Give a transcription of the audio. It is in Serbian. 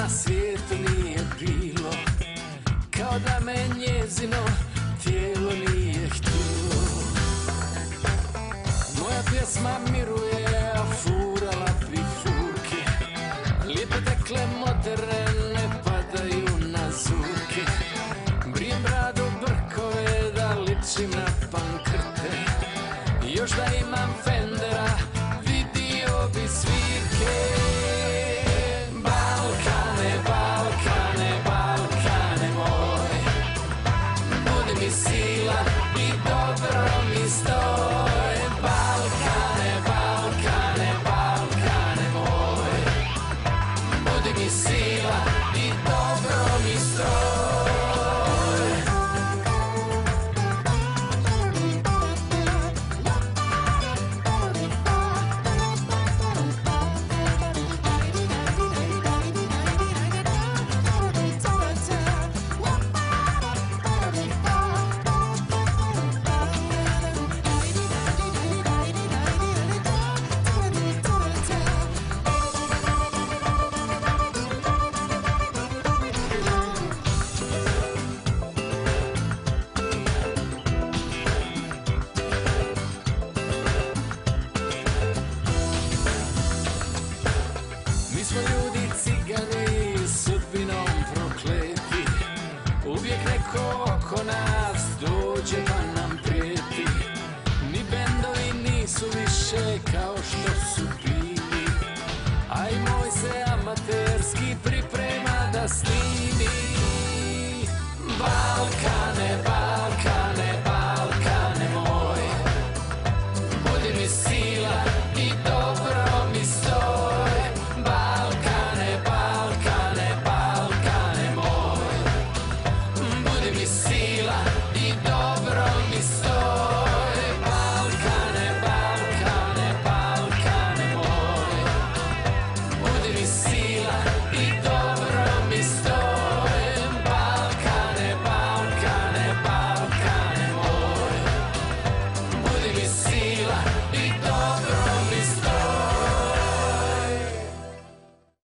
na svijetu nije bilo, kao da me njezino tijelo nije htjelo. Moja pjesma miruje, a furala pifurke, lijepe dekle moderne padaju na zurke. Brijem bradu brkove da ličim na pankrte, još da imam Fendera vidio bi svirke. Balkane, Balkane, Balkane moj, budi mi sila i dobro mi stoj. Balkane, Balkane, Balkane moj, budi mi sila i dobro